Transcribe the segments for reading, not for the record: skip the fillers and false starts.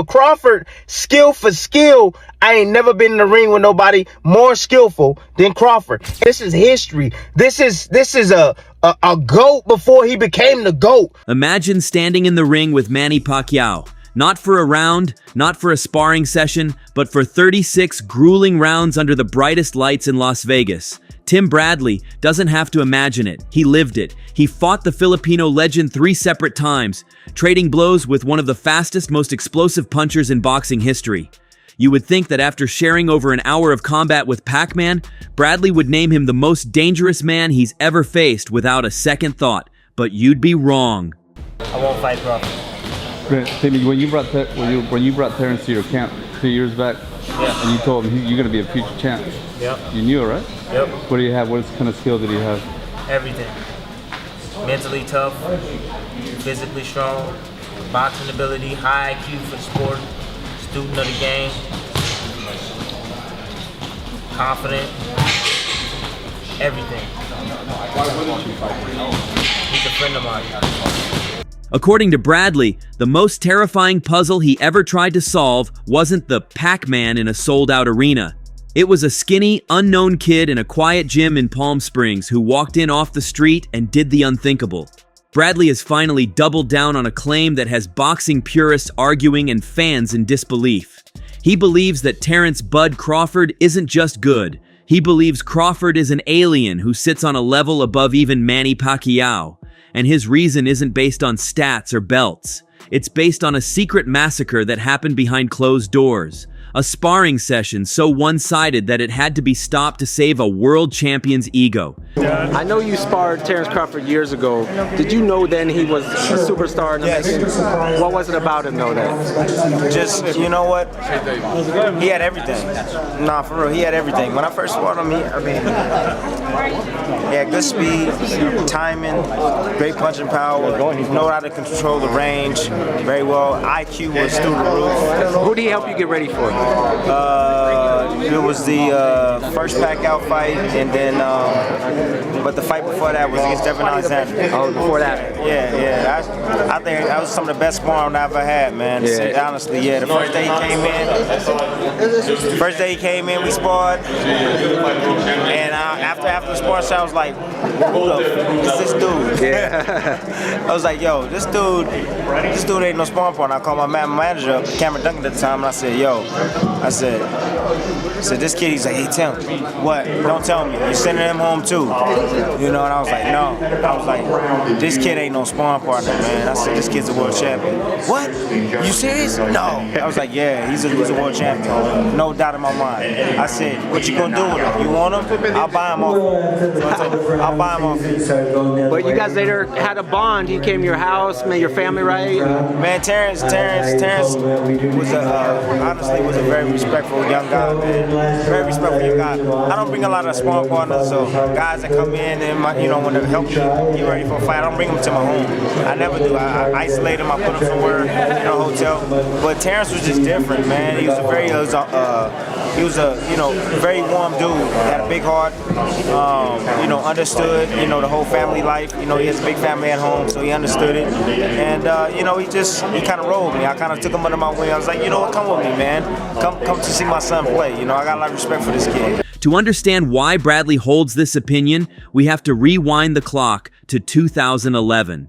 But Crawford, skill for skill, I ain't never been in the ring with nobody more skillful than Crawford. This is history. This is a GOAT before he became the GOAT. Imagine standing in the ring with Manny Pacquiao. Not for a round, not for a sparring session, but for 36 grueling rounds under the brightest lights in Las Vegas. Tim Bradley doesn't have to imagine it. He lived it. He fought the Filipino legend 3 separate times, trading blows with one of the fastest, most explosive punchers in boxing history. You would think that after sharing over an hour of combat with Pac-Man, Bradley would name him the most dangerous man he's ever faced without a second thought. But you'd be wrong. I won't fight Crawford. Timmy, when you brought Terence to your camp 2 years back, yeah, and you told him you're going to be a future champ, yep, you knew it, right? Yep. What do you have? What kind of skill did he have? Everything. Mentally tough, physically strong, boxing ability, high IQ for the sport, student of the game, confident, everything. He's a friend of mine. According to Bradley, the most terrifying puzzle he ever tried to solve wasn't the Pac-Man in a sold-out arena. It was a skinny, unknown kid in a quiet gym in Palm Springs who walked in off the street and did the unthinkable. Bradley has finally doubled down on a claim that has boxing purists arguing and fans in disbelief. He believes that Terence "Bud" Crawford isn't just good. He believes Crawford is an alien who sits on a level above even Manny Pacquiao. And his reason isn't based on stats or belts. It's based on a secret massacre that happened behind closed doors. A sparring session so one-sided that it had to be stopped to save a world champion's ego. I know you sparred Terence Crawford years ago. Did you know then he was a superstar in the making? What was it about him though that? Just, you know what? He had everything. Nah, for real, he had everything. When I first fought him, he had good speed, timing, great punching power, know how to control the range very well. IQ was through the roof. Who did he help you get ready for? It was the first Pacquiao fight, and then, but the fight before that was against Devin Alexander. Oh, before that? Yeah. I think that was some of the best sparring I ever had, man. Yeah. Honestly, yeah. The first day he came in, we sparred, and after the sparring shot, I was like, who the f is this dude? Yeah. I was like, yo, this dude ain't no sparring partner. I called my manager up, Cameron Duncan at the time, and I said, yo, I said, this kid, he's like, hey, Tim, what? Don't tell me. You're sending him home too. You know, and I was like, no. I was like, this kid ain't no sparring partner, man. I said, this kid's a world champion. What? You serious? No. I was like, yeah, he's a world champion. No doubt in my mind. I said, what you gonna do with him? You want him? I'll buy him off. I'll buy him off. But you guys later had a bond. He came to your house, made your family right? Man, Terence was honestly was a very respectful young guy, man. Very respectful young guy. I don't bring a lot of sparring partners, so guys that come in and want to help me get ready for a fight, I don't bring them to my home. I never do. I isolate them. I put them somewhere in a hotel. But Terence was just different, man. He was a very very warm dude. He had a big heart. Understood the whole family life. He has a big family at home, so he understood it. And he kind of rolled me. I kind of took him under my wing. I was like, you know what, come with me, man. Come to see my son play. I got a lot of respect for this kid. To understand why Bradley holds this opinion, we have to rewind the clock to 2011.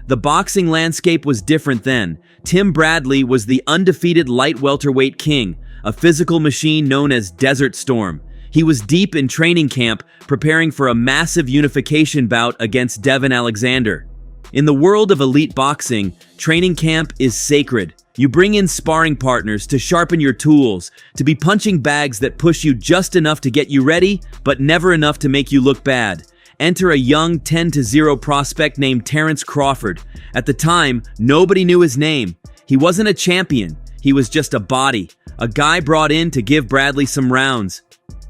The boxing landscape was different then. Tim Bradley was the undefeated light welterweight king, a physical machine known as Desert Storm. He was deep in training camp, preparing for a massive unification bout against Devin Alexander. In the world of elite boxing, training camp is sacred. You bring in sparring partners to sharpen your tools, to be punching bags that push you just enough to get you ready, but never enough to make you look bad. Enter a young 10-0 prospect named Terence Crawford. At the time, nobody knew his name. He wasn't a champion. He was just a body, a guy brought in to give Bradley some rounds.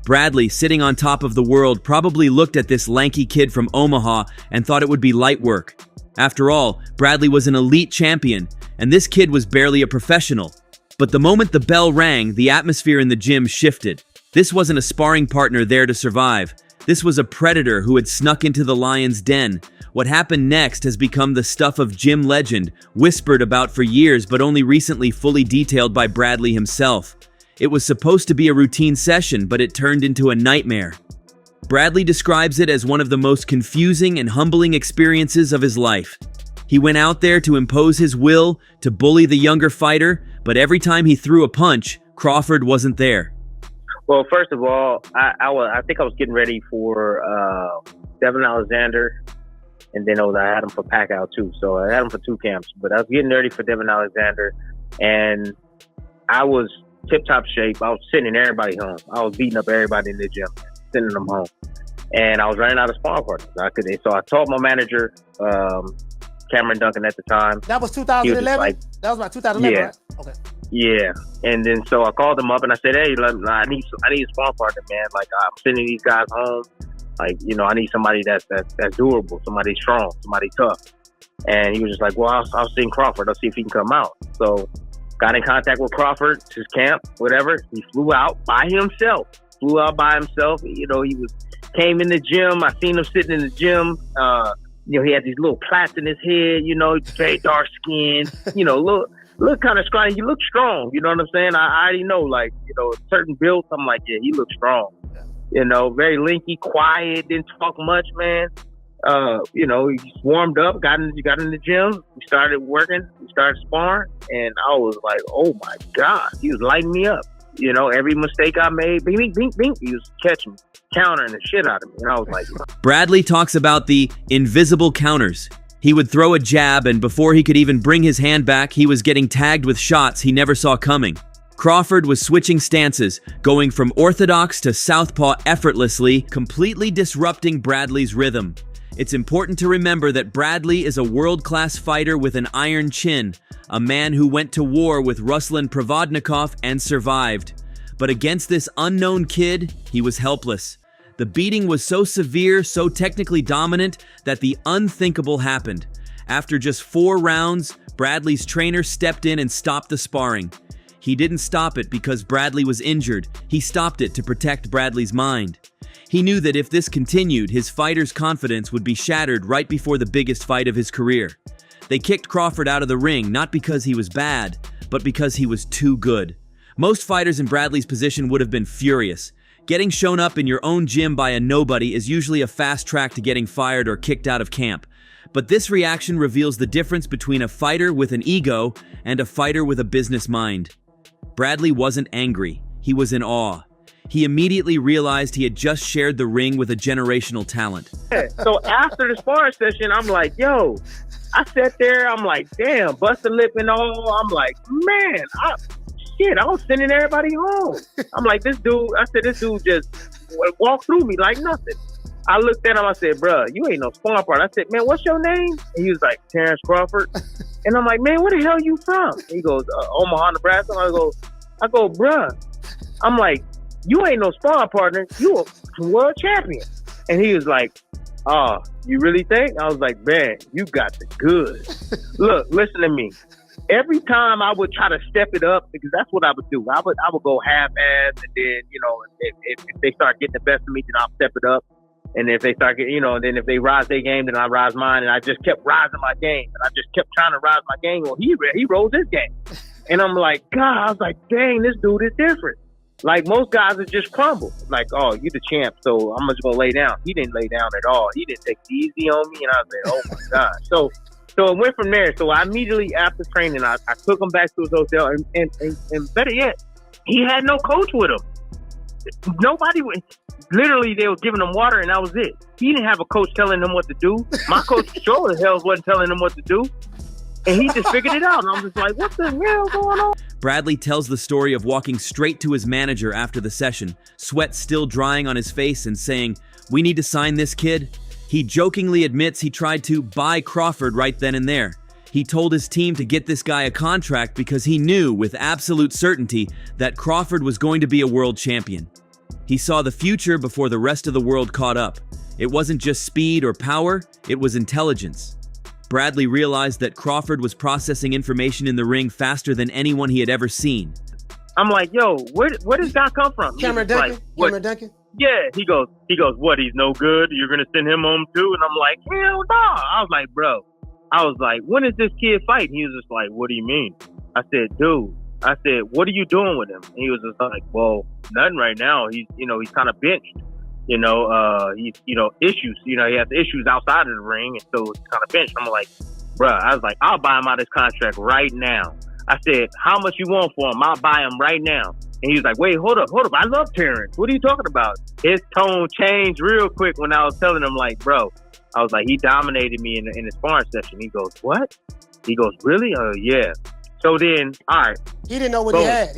Bradley, sitting on top of the world, probably looked at this lanky kid from Omaha and thought it would be light work. After all, Bradley was an elite champion, and this kid was barely a professional. But the moment the bell rang, the atmosphere in the gym shifted. This wasn't a sparring partner there to survive. This was a predator who had snuck into the lion's den. What happened next has become the stuff of gym legend, whispered about for years but only recently fully detailed by Bradley himself. It was supposed to be a routine session, but it turned into a nightmare. Bradley describes it as one of the most confusing and humbling experiences of his life. He went out there to impose his will, to bully the younger fighter, but every time he threw a punch, Crawford wasn't there. Well, first of all, I think I was getting ready for Devin Alexander, and then I had him for Pacquiao too. So I had him for 2 camps, but I was getting ready for Devin Alexander, and I was tip-top shape. I was sending everybody home. I was beating up everybody in the gym, sending them home, and I was running out of sparring partners. So I told my manager, Cameron Duncan at the time. That was 2011? Like, that was about 2011, yeah. right? Okay. Yeah, and then so I called him up and I said, "Hey, I need a sparring partner, man. Like I'm sending these guys home. Like I need somebody that's durable, somebody strong, somebody tough." And he was just like, "Well, I'll send Crawford. I'll see if he can come out." So got in contact with Crawford, his camp, whatever. He flew out by himself. He came in the gym. I seen him sitting in the gym. He had these little plaits in his head. Very dark skin. Look kind of scrawny. He looked strong. You know what I'm saying? I already know, certain builds. I'm like, yeah, he looks strong. Very linky, quiet, didn't talk much, man. He warmed up, got in the gym. We started working. We started sparring, and I was like, oh my God, he was lighting me up. Every mistake I made, bing, bing, bing, bing, he was catching me, countering the shit out of me, and I was like, Bradley talks about the invisible counters. He would throw a jab, and before he could even bring his hand back, he was getting tagged with shots he never saw coming. Crawford was switching stances, going from orthodox to southpaw effortlessly, completely disrupting Bradley's rhythm. It's important to remember that Bradley is a world-class fighter with an iron chin, a man who went to war with Ruslan Provodnikov and survived. But against this unknown kid, he was helpless. The beating was so severe, so technically dominant, that the unthinkable happened. After just 4 rounds, Bradley's trainer stepped in and stopped the sparring. He didn't stop it because Bradley was injured. He stopped it to protect Bradley's mind. He knew that if this continued, his fighter's confidence would be shattered right before the biggest fight of his career. They kicked Crawford out of the ring, not because he was bad, but because he was too good. Most fighters in Bradley's position would have been furious. Getting shown up in your own gym by a nobody is usually a fast track to getting fired or kicked out of camp. But this reaction reveals the difference between a fighter with an ego and a fighter with a business mind. Bradley wasn't angry. He was in awe. He immediately realized he had just shared the ring with a generational talent. So after the sparring session, I'm like, yo, I sat there, I'm like, damn, bust a lip and all. I'm like, man, I was sending everybody home. I'm like, this dude just walked through me like nothing. I looked at him, I said, bruh, you ain't no sparring partner. I said, man, what's your name? And he was like, Terence Crawford. And I'm like, man, where the hell you from? And he goes, Omaha, Nebraska. I go, bruh. I'm like, you ain't no sparring partner. You a world champion. And he was like, oh, you really think? I was like, man, you got the goods. Look, listen to me. Every time I would try to step it up, because that's what I would do. I would go half-ass, and then, if they start getting the best of me, then I'll step it up. And if they start getting, then if they rise their game, then I rise mine. And I just kept rising my game. And I just kept trying to rise my game. Well, he rose his game. And I'm like, God, I was like, dang, this dude is different. Like, most guys would just crumble. Like, oh, you the champ, so I'm just going to lay down. He didn't lay down at all. He didn't take it easy on me. And I was like, oh, my God. So it went from there. So I immediately, after training, I took him back to his hotel. And better yet, he had no coach with him. Nobody would. Literally, they were giving him water, and that was it. He didn't have a coach telling him what to do. My coach sure as hell wasn't telling him what to do. And he just figured it out. And I'm just like, what the hell going on? Bradley tells the story of walking straight to his manager after the session, sweat still drying on his face, and saying, we need to sign this kid. He jokingly admits he tried to buy Crawford right then and there. He told his team to get this guy a contract because he knew with absolute certainty that Crawford was going to be a world champion. He saw the future before the rest of the world caught up. It wasn't just speed or power, it was intelligence. Bradley realized that Crawford was processing information in the ring faster than anyone he had ever seen. I'm like, yo, where does that come from? Cameron Duncan? Like, Cameron Duncan? Yeah, he goes, what, he's no good? You're going to send him home too? And I'm like, hell no. I was like, bro, when is this kid fighting? He was just like, what do you mean? I said, dude, what are you doing with him? And he was just like, well, nothing right now. He's kind of benched. He's, issues. He has issues outside of the ring, and so he's kind of benched. I'm like, bro, I was like, I'll buy him out of his contract right now. I said, how much you want for him? I'll buy him right now. And he was like, wait, hold up. I love Terence. What are you talking about? His tone changed real quick when I was telling him, like, bro, I was like, he dominated me in the sparring session. He goes, what? He goes, really? Yeah. So then, all right. He didn't know what he had.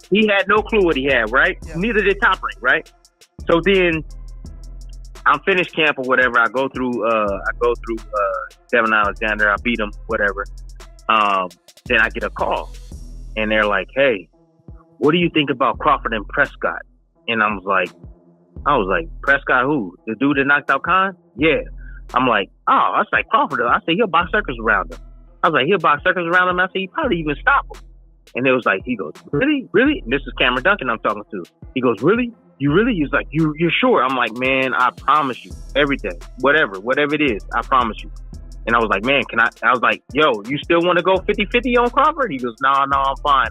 He had no clue what he had, right? Yeah. Neither did Top Rank, right? So then I'm finished camp or whatever. I go through Devin Alexander. I beat him, whatever. Then I get a call, and they're like, "Hey, what do you think about Crawford and Prescott?" And I was like, Prescott who? The dude that knocked out Khan? Yeah. I'm like, oh, I was like, Crawford. I said, he'll box circles around him. I was like, he'll box circles around him. I said, he probably even stop him. And it was like, he goes, really? And this is Cameron Duncan I'm talking to. He goes, really? You really? He's like, you're sure? I'm like, man, I promise you, everything, whatever it is, I promise you. And I was like, man, I was like, yo, you still want to go 50-50 on Crawford? He goes, no, I'm fine.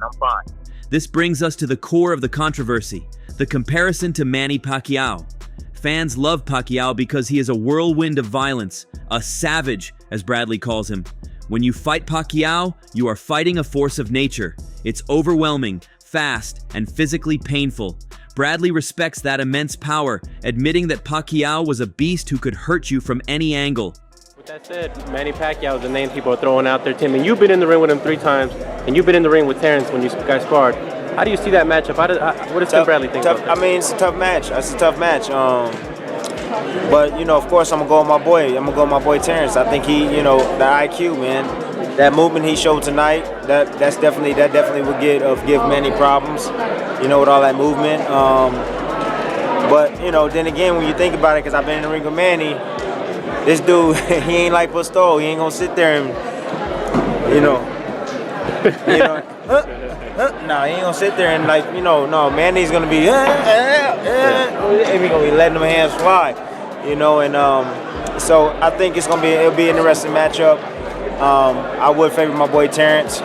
This brings us to the core of the controversy, the comparison to Manny Pacquiao. Fans love Pacquiao because he is a whirlwind of violence, a savage, as Bradley calls him. When you fight Pacquiao, you are fighting a force of nature. It's overwhelming, fast, and physically painful. Bradley respects that immense power, admitting that Pacquiao was a beast who could hurt you from any angle. With that said, Manny Pacquiao is the name people are throwing out there, Tim. And you've been in the ring with him 3 times, and you've been in the ring with Terence when you guys sparred. How do you see that matchup? What does Tim Bradley think about that? I mean, it's a tough match. It's a tough match. But, of course, I'm going to go with my boy. I'm going to go with my boy Terence. I think he, the IQ, man. That movement he showed tonight, that definitely would give Manny problems, with all that movement. But, then again, when you think about it, because I've been in the ring with Manny, this dude, he ain't like Busto. He ain't going to sit there and, no, he ain't going to sit there and no, Manny's going to be, and we going to be letting them hands fly, and so I think it'll be an interesting matchup. I would favor my boy Terence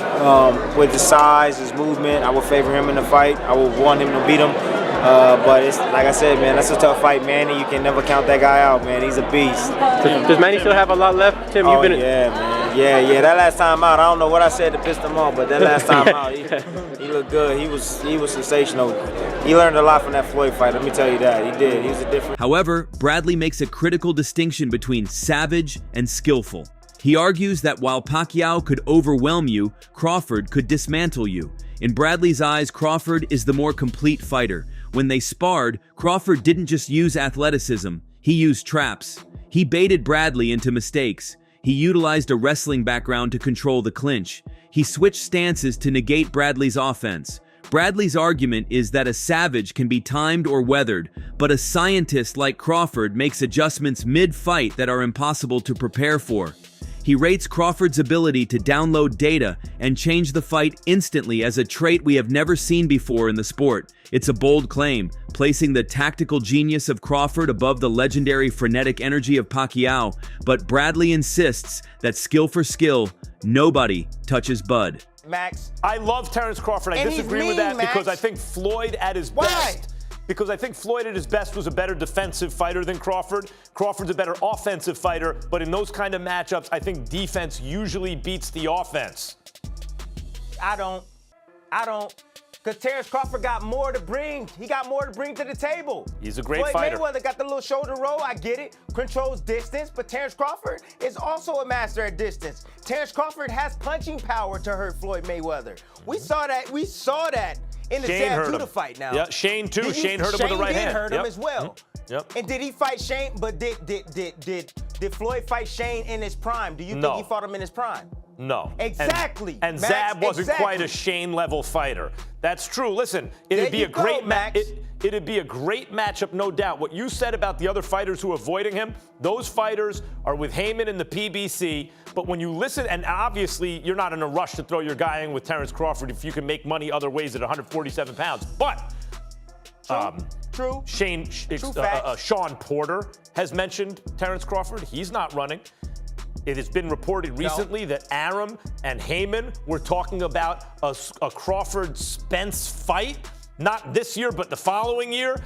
with his size, his movement. I would favor him in the fight. I would want him to beat him. But it's like I said, man, that's a tough fight, Manny. You can never count that guy out, man. He's a beast. Does Manny still have a lot left, Tim? Yeah, man. Yeah. That last time out, I don't know what I said to piss him off, but that last time out, he looked good. He was sensational. He learned a lot from that Floyd fight. Let me tell you that. He did. He was a different. However, Bradley makes a critical distinction between savage and skillful. He argues that while Pacquiao could overwhelm you, Crawford could dismantle you. In Bradley's eyes, Crawford is the more complete fighter. When they sparred, Crawford didn't just use athleticism, he used traps. He baited Bradley into mistakes. He utilized a wrestling background to control the clinch. He switched stances to negate Bradley's offense. Bradley's argument is that a savage can be timed or weathered, but a scientist like Crawford makes adjustments mid-fight that are impossible to prepare for. He rates Crawford's ability to download data and change the fight instantly as a trait we have never seen before in the sport. It's a bold claim, placing the tactical genius of Crawford above the legendary frenetic energy of Pacquiao, but Bradley insists that skill for skill, nobody touches Bud. Max. I love Terence Crawford. I disagree with that because I think Floyd at his best. Because I think Floyd at his best was a better defensive fighter than Crawford. Crawford's a better offensive fighter, but in those kind of matchups, I think defense usually beats the offense. I don't. Because Terence Crawford got more to bring. He got more to bring to the table. He's a great fighter. Mayweather got the little shoulder roll. I get it. Controls distance. But Terence Crawford is also a master at distance. Terence Crawford has punching power to hurt Floyd Mayweather. We saw that in the Sam Judah fight now. Yeah, Shane too. Shane hurt him with the right hand. Shane did hurt him as well. Yep. And did he fight Shane? But did Floyd fight Shane in his prime? Do you think he fought him in his prime? No. Exactly. And Zab wasn't quite a Shane-level fighter. That's true. Listen, it'd be a great match. It'd be a great matchup, no doubt. What you said about the other fighters who are avoiding him, those fighters are with Heyman in the PBC. But when you listen, and obviously you're not in a rush to throw your guy in with Terence Crawford if you can make money other ways at 147 pounds. But True. Sean Porter has mentioned Terence Crawford. He's not running. It has been reported recently that Arum and Heyman were talking about a Crawford-Spence fight. Not this year, but the following year,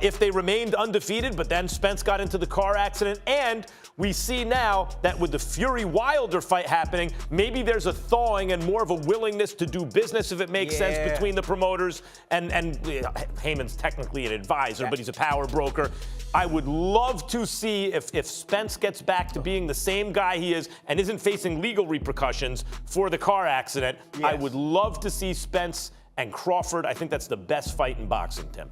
if they remained undefeated. But then Spence got into the car accident. And we see now that with the Fury-Wilder fight happening, maybe there's a thawing and more of a willingness to do business, if it makes sense, between the promoters. And Heyman's technically an advisor, but he's a power broker. I would love to see if Spence gets back to being the same guy he is and isn't facing legal repercussions for the car accident. I would love to see Spence and Crawford. I think that's the best fight in boxing, Tim.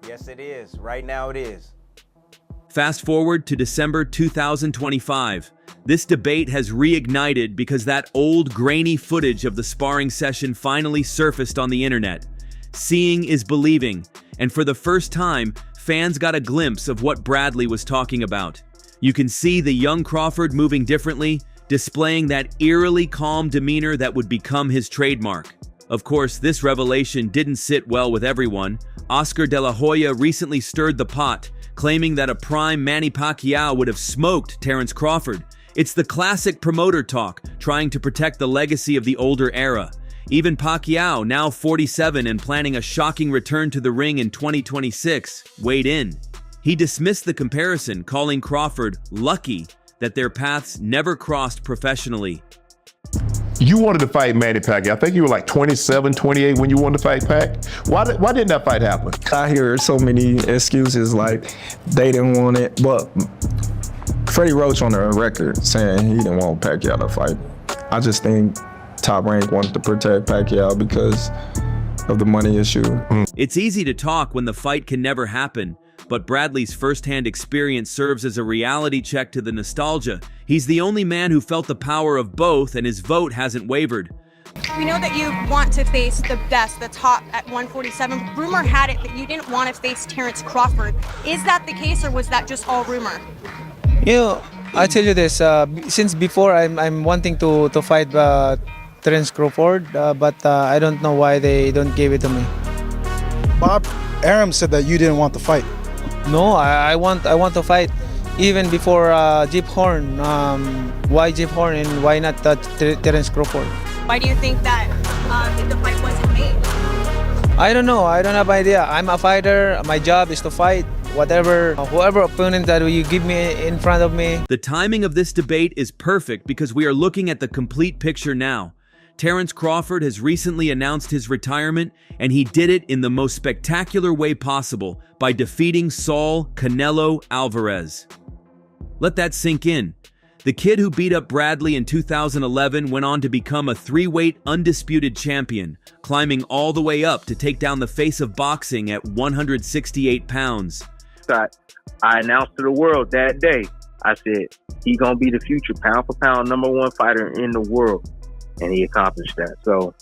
Yes, it is. Right now it is. Fast forward to December 2025. This debate has reignited because that old grainy footage of the sparring session finally surfaced on the internet. Seeing is believing, and for the first time, fans got a glimpse of what Bradley was talking about. You can see the young Crawford moving differently, displaying that eerily calm demeanor that would become his trademark. Of course, this revelation didn't sit well with everyone. Oscar De La Hoya recently stirred the pot, claiming that a prime Manny Pacquiao would have smoked Terence Crawford. It's the classic promoter talk, trying to protect the legacy of the older era. Even Pacquiao, now 47 and planning a shocking return to the ring in 2026, weighed in. He dismissed the comparison, calling Crawford lucky that their paths never crossed professionally. You wanted to fight Manny Pacquiao. I think you were like 27, 28 when you wanted to fight Pac. Why didn't that fight happen? I hear so many excuses like they didn't want it, but Freddie Roach on the record saying he didn't want Pacquiao to fight. I just think Top Rank wanted to protect Pacquiao because of the money issue. It's easy to talk when the fight can never happen, but Bradley's firsthand experience serves as a reality check to the nostalgia. He's the only man who felt the power of both, and his vote hasn't wavered. We know that you want to face the best, the top at 147. Rumor had it that you didn't want to face Terence Crawford. Is that the case, or was that just all rumor? You know, I tell you this, since before I'm wanting to fight Terence Crawford, but I don't know why they don't give it to me. Bob Arum said that you didn't want the fight. No, I want to fight. Even before Jeff Horn, why Jeff Horn and why not Terence Crawford? Why do you think that the fight wasn't made? I don't know. I don't have idea. I'm a fighter. My job is to fight whoever opponent that you give me in front of me. The timing of this debate is perfect because we are looking at the complete picture now. Terence Crawford has recently announced his retirement, and he did it in the most spectacular way possible by defeating Saul Canelo Alvarez. Let that sink in. The kid who beat up Bradley in 2011 went on to become a three-weight undisputed champion, climbing all the way up to take down the face of boxing at 168 pounds. I announced to the world that day, I said, he's going to be the future pound for pound #1 fighter in the world. And he accomplished that. So,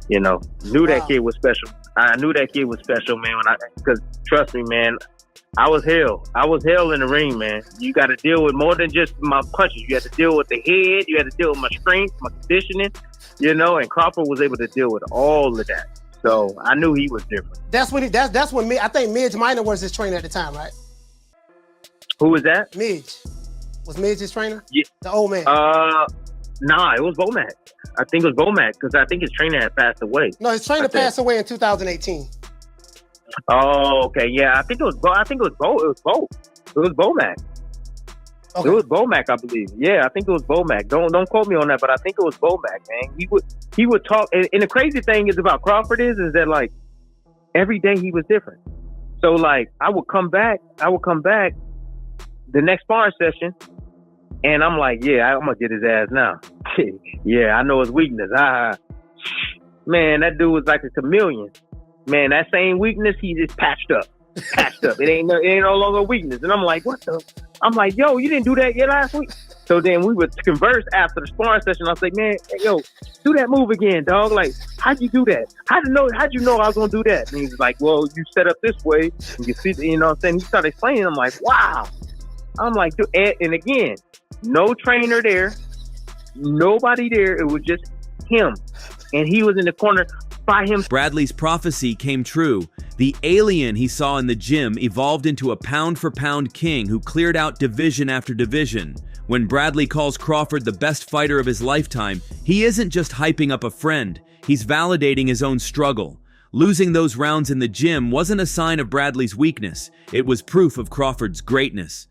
you know, knew that kid was special. I knew that kid was special, man, because trust me, man, I was hell. I was hell in the ring, man. You got to deal with more than just my punches. You had to deal with the head. You had to deal with my strength, my conditioning, you know, and Crawford was able to deal with all of that. So I knew he was different. That's when I think Midge Minor was his trainer at the time, right? Who was that? Midge. Was Midge his trainer? Yeah. The old man. Nah, it was Bomac. I think it was Bomac because I think his trainer had passed away. No, his trainer passed away in 2018. Oh, okay, yeah. I think it was both. It was Bomac. Okay. It was Bomac, I believe. Yeah, I think it was Bomac. Don't quote me on that, but I think it was Bomac, man. He would talk, and the crazy thing is about Crawford is that like every day he was different. So like I would come back the next sparring session. And I'm like, yeah, I'm going to get his ass now. Yeah, I know his weakness. Man, that dude was like a chameleon. Man, that same weakness, he just patched up. It ain't no longer a weakness. And I'm like, what the? I'm like, yo, you didn't do that yet last week? So then we would converse after the sparring session. I was like, man, hey, yo, do that move again, dog. Like, how'd you do that? How'd you know I was going to do that? And he's like, well, you set up this way. And you see, you know what I'm saying? He started explaining. I'm like, wow. I'm like, dude, and again, no trainer there, nobody there. It was just him and he was in the corner by him. Bradley's prophecy came true. The alien he saw in the gym evolved into a pound-for-pound king who cleared out division after division. When Bradley calls Crawford the best fighter of his lifetime, he isn't just hyping up a friend, he's validating his own struggle. Losing those rounds in the gym wasn't a sign of Bradley's weakness, it was proof of Crawford's greatness.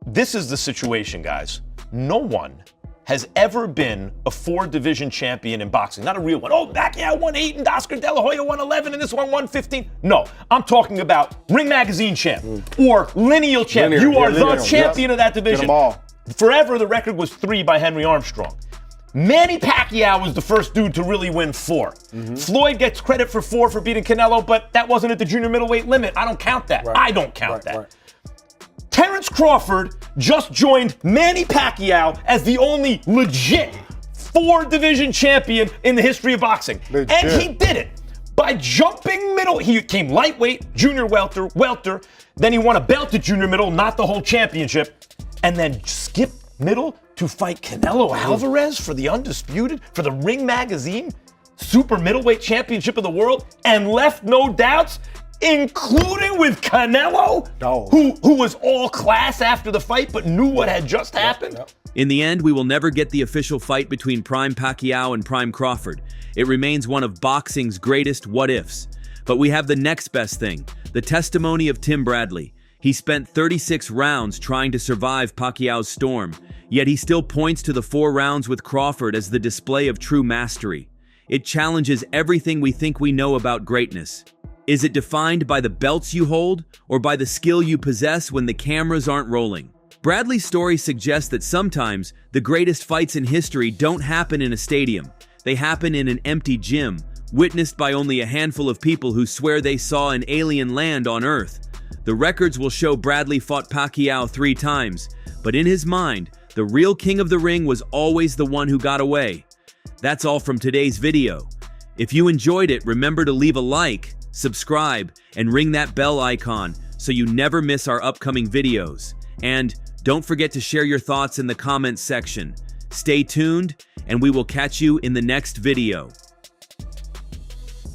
This is the situation, guys. No one has ever been a 4-division champion in boxing. Not a real one. Oh, Pacquiao won 8 and Oscar De La Hoya won 11 and this one won 15. No, I'm talking about Ring Magazine champ or lineal champ. You are the champion of that division. Get them all. Forever, the record was 3 by Henry Armstrong. Manny Pacquiao was the first dude to really win 4. Floyd gets credit for 4 for beating Canelo, but that wasn't at the junior middleweight limit. I don't count that. Right. I don't count that. Right. Terence Crawford just joined Manny Pacquiao as the only legit 4-division champion in the history of boxing. Legit. And he did it by jumping middle. He came lightweight, junior welter, then he won a belt at junior middle, not the whole championship, and then skipped middle to fight Canelo Alvarez for the undisputed, for the Ring Magazine super middleweight championship of the world, and left no doubts, including with Canelo, who was all class after the fight but knew what had just happened. In the end, we will never get the official fight between Prime Pacquiao and Prime Crawford. It remains one of boxing's greatest what-ifs. But we have the next best thing, the testimony of Tim Bradley. He spent 36 rounds trying to survive Pacquiao's storm, yet he still points to the 4 rounds with Crawford as the display of true mastery. It challenges everything we think we know about greatness. Is it defined by the belts you hold, or by the skill you possess when the cameras aren't rolling? Bradley's story suggests that sometimes the greatest fights in history don't happen in a stadium. They happen in an empty gym, witnessed by only a handful of people who swear they saw an alien land on Earth. The records will show Bradley fought Pacquiao 3 times, but in his mind, the real king of the ring was always the one who got away. That's all from today's video. If you enjoyed it, remember to leave a like, subscribe, and ring that bell icon so you never miss our upcoming videos. And don't forget to share your thoughts in the comments section. Stay tuned, and we will catch you in the next video.